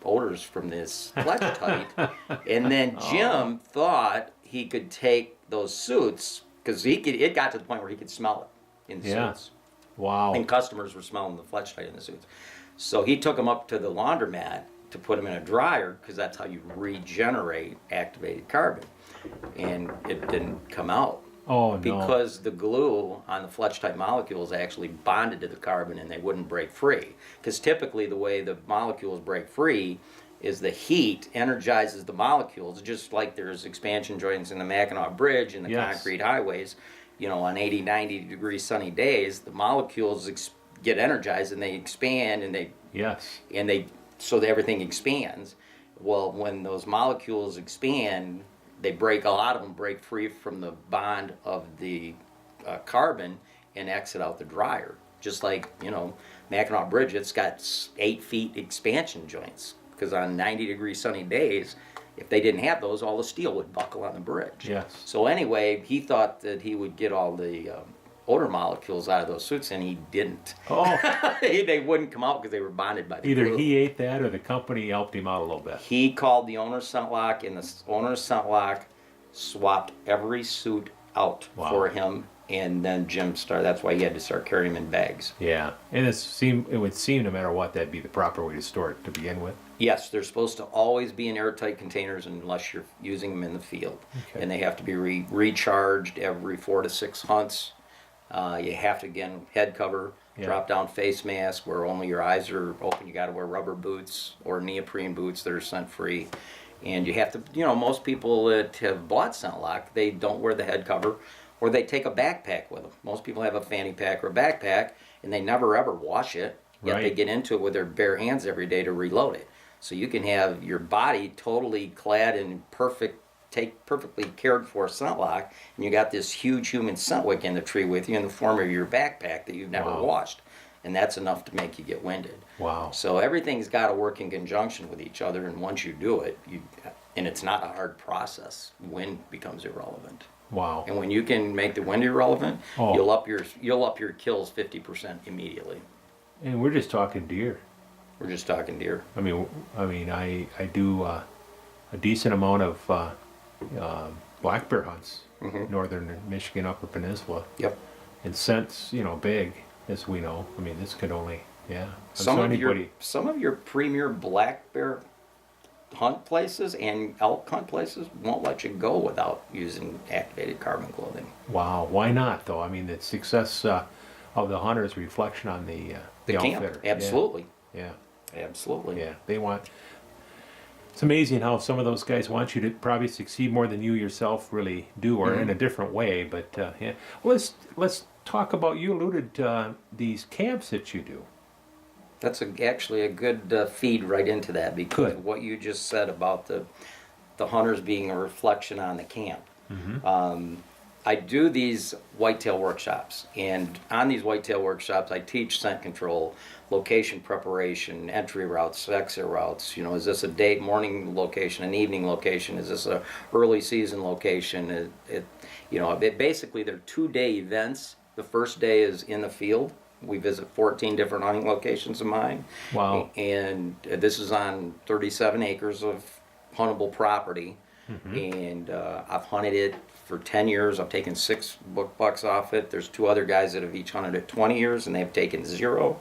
odors from this Fletchite. And then Jim thought he could take those suits, because it got to the point where he could smell it in the suits. Wow. And customers were smelling the Fletchite in the suits. So he took them up to the laundromat to put them in a dryer, because that's how you regenerate activated carbon. And it didn't come out. Oh, no. Because the glue on the Fletchite molecules actually bonded to the carbon and they wouldn't break free. Because typically the way the molecules break free is the heat energizes the molecules, just like there's expansion joints in the Mackinac Bridge and the concrete highways. You know, on 80, 90 degree sunny days, the molecules get energized and they expand and so that everything expands. Well, when those molecules expand, a lot of them break free from the bond of the carbon and exit out the dryer. Just like, you know, Mackinac Bridge, it's got 8 feet expansion joints, because on 90 degree sunny days, if they didn't have those, all the steel would buckle on the bridge. Yes. So anyway, he thought that he would get all the odor molecules out of those suits, and he didn't. Oh. They wouldn't come out because they were bonded by the Either glue. he ate that or the company helped him out a little bit. He called the owner's scent lock, and the owner's scent lock swapped every suit out for him, and then Jim started. That's why he had to start carrying them in bags. Yeah, and it would seem no matter what, that'd be the proper way to store it to begin with. Yes, they're supposed to always be in airtight containers unless you're using them in the field. Okay. And they have to be recharged every 4 to 6 months. You have to, again, head cover, drop down face mask where only your eyes are open. You got to wear rubber boots or neoprene boots that are scent free. And you have to, you know, most people that have bought scent lock, they don't wear the head cover, or they take a backpack with them. Most people have a fanny pack or a backpack, and they never ever wash it, yet they get into it with their bare hands every day to reload it. So you can have your body totally clad in perfectly cared for scent lock, and you got this huge human scent wick in the tree with you in the form of your backpack that you've never washed. And that's enough to make you get winded. Wow. So everything's got to work in conjunction with each other, and once you do it, and it's not a hard process, wind becomes irrelevant. Wow. And when you can make the wind irrelevant, you'll up your kills 50% immediately. And we're just talking deer. We're just talking deer. I mean, I do a decent amount of black bear hunts, northern Michigan, Upper Peninsula. Yep. And scent's, big, as we know. I mean, this could only, Some of your premier black bear hunt places and elk hunt places won't let you go without using activated carbon clothing. Wow. Why not, though? I mean, the success of the hunter is a reflection on the camp. outfitter. Absolutely. Yeah. Absolutely. Yeah. They want... It's amazing how some of those guys want you to probably succeed more than you yourself really do, or in a different way. But well, let's talk about, you alluded to these camps that you do. That's actually a good feed right into that, because what you just said about the hunters being a reflection on the camp. I do these whitetail workshops, and on these whitetail workshops I teach scent control, location preparation, entry routes, exit routes. Is this a morning location, an evening location? Is this a early season location? Basically they're 2-day events. The first day is in the field. We visit 14 different hunting locations of mine. Wow. And this is on 37 acres of huntable property. And I've hunted it for 10 years. I've taken 6 bucks off it. There's 2 other guys that have each hunted it 20 years, and they've taken 0.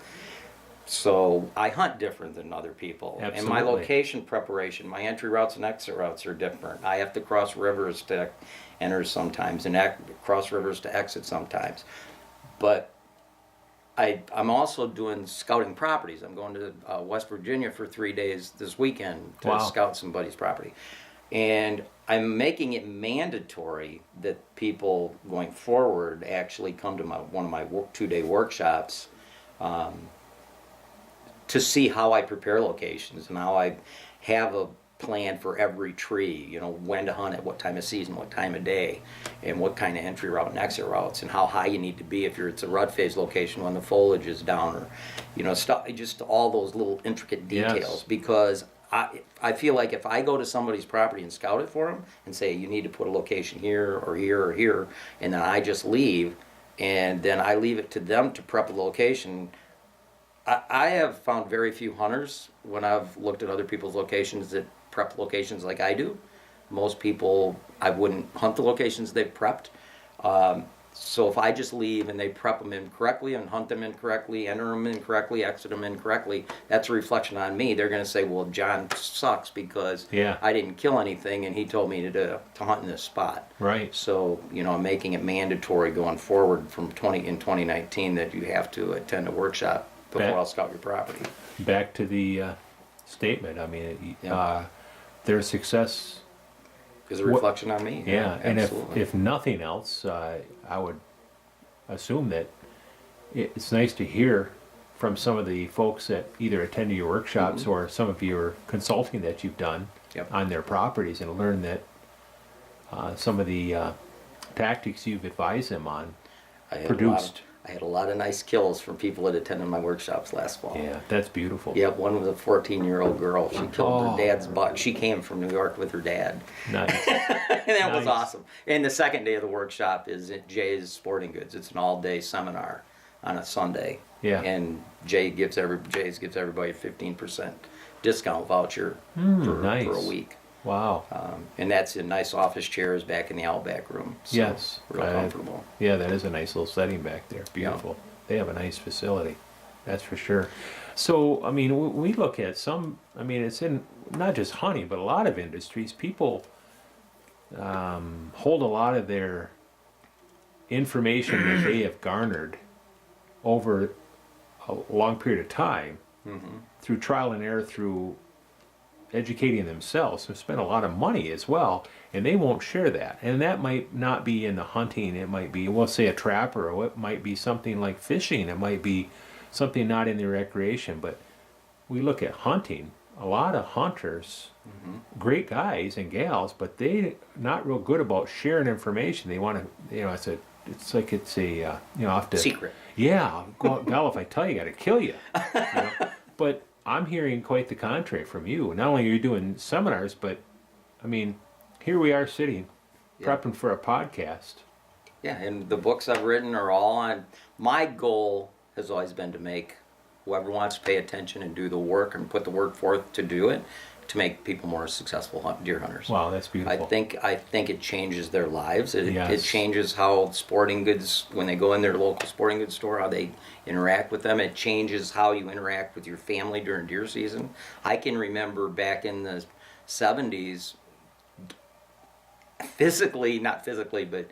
So I hunt different than other people. Absolutely. And my location preparation, my entry routes and exit routes are different. I have to cross rivers to enter sometimes, and cross rivers to exit sometimes. But I'm also doing scouting properties. I'm going to West Virginia for 3 days this weekend to scout somebody's property. And I'm making it mandatory that people going forward actually come to one of my 2-day workshops to see how I prepare locations and how I have a plan for every tree, when to hunt it, what time of season, what time of day, and what kind of entry route and exit routes, and how high you need to be if it's a rut phase location when the foliage is down, or stuff, just all those little intricate details. Because I feel like if I go to somebody's property and scout it for them and say, you need to put a location here or here or here, and then I just leave, and then I leave it to them to prep a location, I have found very few hunters when I've looked at other people's locations that prep locations like I do. Most people, I wouldn't hunt the locations they've prepped. So if I just leave and they prep them incorrectly and hunt them incorrectly, enter them incorrectly, exit them incorrectly, that's a reflection on me. They're going to say, well, John sucks because I didn't kill anything and he told me to hunt in this spot. Right. So, I'm making it mandatory going forward from 2019 that you have to attend a workshop before I'll scout your property. Back to the statement. I mean, their success is a reflection on me. Yeah, and if nothing else, I would assume that it's nice to hear from some of the folks that either attend your workshops or some of your consulting that you've done on their properties, and learn that some of the tactics you've advised them on produced. I had a lot of nice kills from people that attended my workshops last fall. Yeah, that's beautiful. Yep, one was a 14-year-old girl. She killed her dad's buck. She came from New York with her dad. Nice. And that was awesome. And the second day of the workshop is at Jay's Sporting Goods. It's an all-day seminar on a Sunday. Yeah. And Jay's gives everybody a 15% discount voucher for a week. Wow. And that's in nice office chairs back in the Outback room. So yes. real comfortable. Yeah, that is a nice little setting back there. Beautiful. Yeah. They have a nice facility. That's for sure. So, I mean, we look at some, I mean, it's in not just hunting, but a lot of industries. People hold a lot of their information that they have garnered over a long period of time through trial and error, through educating themselves, have spent a lot of money as well, and they won't share that. And that might not be in the hunting. It might be, we'll say, a trapper, or it might be something like fishing. It might be something not in the recreation. But we look at hunting, a lot of hunters, great guys and gals, but they not real good about sharing information. They want to, it's like it's a, have to secret. Yeah, gal, if I tell you, I got to kill you. But I'm hearing quite the contrary from you. Not only are you doing seminars, but, I mean, here we are sitting, prepping for a podcast. Yeah, and the books I've written are all on, my goal has always been to make whoever wants to pay attention and do the work and put the work forth to do it, to make people more successful deer hunters. Wow, that's beautiful. I think it changes their lives. It changes how sporting goods, when they go in their local sporting goods store, how they interact with them. It changes how you interact with your family during deer season. I can remember back in the 70s, not physically, but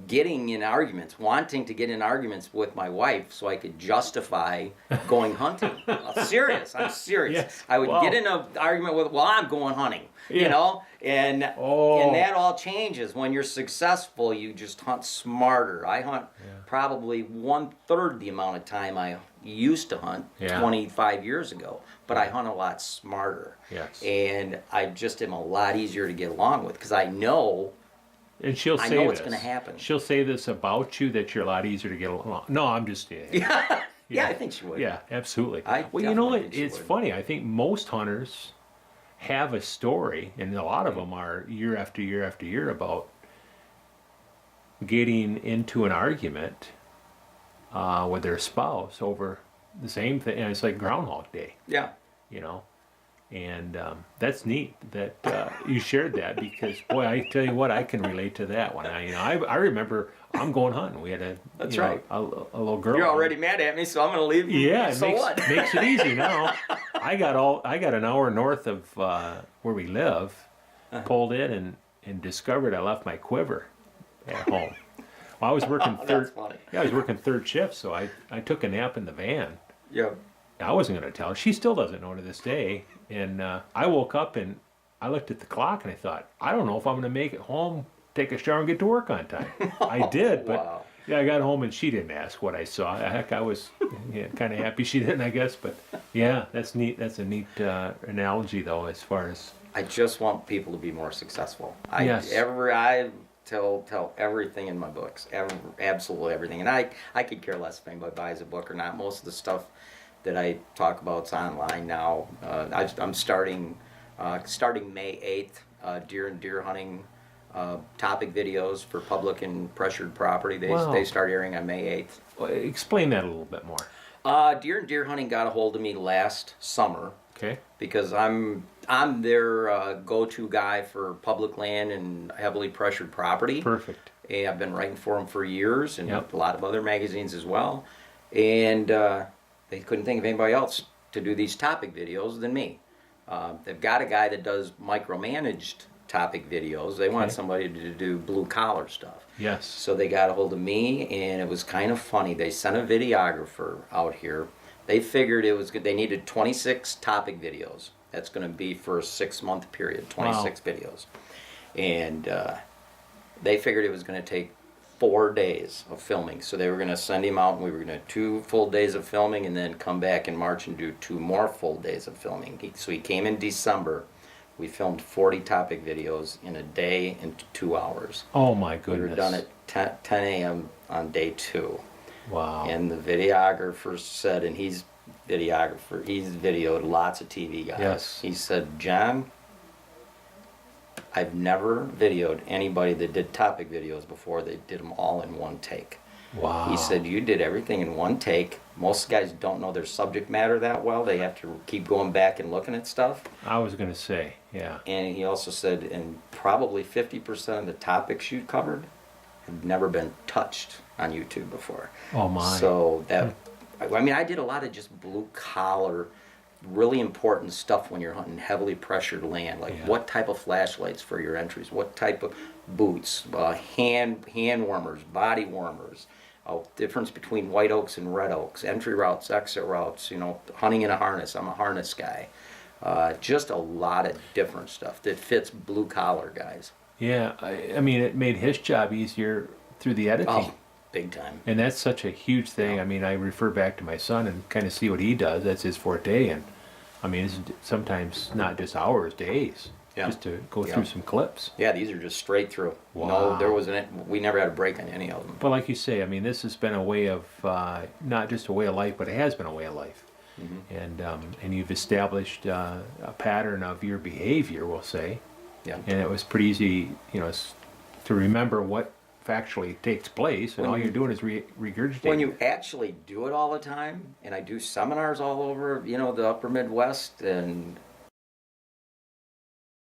getting in arguments, wanting to get in arguments with my wife so I could justify going hunting. I'm serious. Yes. I would get in an argument with, I'm going hunting, and that all changes. When you're successful, you just hunt smarter. I hunt probably 1/3 the amount of time I used to hunt 25 years ago, but I hunt a lot smarter. Yes. And I just am a lot easier to get along with because I know. And she'll say I know what's going to happen. She'll say this about you, that you're a lot easier to get along. No, I'm just yeah, I think she would. Yeah, absolutely. Well, you know what? It's funny. I think most hunters have a story, and a lot of them are year after year after year, about getting into an argument with their spouse over the same thing. And it's like Groundhog Day. Yeah. And that's neat that you shared that, because boy, I tell you what, I can relate to that one. I remember I'm going hunting. We had a little girl. You're already mad at me, so I'm going to leave. Yeah, what? Makes it easy now. I got an hour north of where we live, pulled in and discovered I left my quiver at home. Well, I was working third. Funny. Yeah, I was working third shift, so I took a nap in the van. Yeah. I wasn't going to tell her. She still doesn't know to this day. And I woke up and I looked at the clock and I thought, I don't know if I'm going to make it home, take a shower, and get to work on time. I did, but I got home and she didn't ask what I saw. Heck, I was kind of happy she didn't, I guess. But yeah, that's neat. That's a neat analogy, though, as far as. I just want people to be more successful. I tell everything in my books, absolutely everything. And I could care less if anybody buys a book or not. Most of the stuff that I talk about is online now. I'm starting May 8th, deer hunting topic videos for public and pressured property. They start airing on May 8th. Well, explain that a little bit more. Deer and deer hunting got a hold of me last summer Okay. because I'm their go-to guy for public land and heavily pressured property. Perfect. And I've been writing for them for years, and Yep. a lot of other magazines as well. And they couldn't think of anybody else to do these topic videos than me. They've got a guy that does micromanaged topic videos. They want Okay. somebody to do blue collar stuff. Yes. So they got a hold of me, and it was kind of funny. They sent a videographer out here. They figured it was good. They needed 26 topic videos. That's going to be for a 6-month period, 26 videos. And they figured it was going to take 4 days of filming. So they were going to send him out, and we were going to do 2 full days of filming, and then come back in March and do 2 more full days of filming. So he came in December. We filmed 40 topic videos in a day and 2 hours. Oh my We goodness. were done at 10 a.m. on day 2. Wow. And the videographer said, and he's videoed lots of TV guys. Yes. He said, John, I've never videoed anybody that did topic videos before. They did them all in one take. Wow. He said, you did everything in one take. Most guys don't know their subject matter that well. They have to keep going back and looking at stuff. I was going to say, yeah. And he also said, and probably 50% of the topics you covered have never been touched on YouTube before. Oh my. So that, I mean, I did a lot of just blue collar, really important stuff when you're hunting heavily pressured land. Like Yeah. what type of flashlights for your entries, what type of boots, hand warmers, body warmers, difference between white oaks and red oaks, entry routes, exit routes, hunting in a harness. I'm a harness guy. Just a lot of different stuff that fits blue collar guys. Yeah, I mean, it made his job easier through the editing. Oh, big time. And that's such a huge thing. Yeah. I mean, I refer back to my son and kind of see what he does. That's his forte. And I mean, it's sometimes not just hours, days, Yeah. just to go Yeah. through some clips. Yeah, these are just straight through. Wow. No, we never had a break on any of them. But like you say, I mean, this has been a way of, not just a way of life, but it has been a way of life. And you've established a pattern of your behavior, we'll say. Yeah. And it was pretty easy, to remember what factually takes place, and When all you- you're doing is regurgitating. When you actually do it all the time, and I do seminars all over, the upper Midwest, and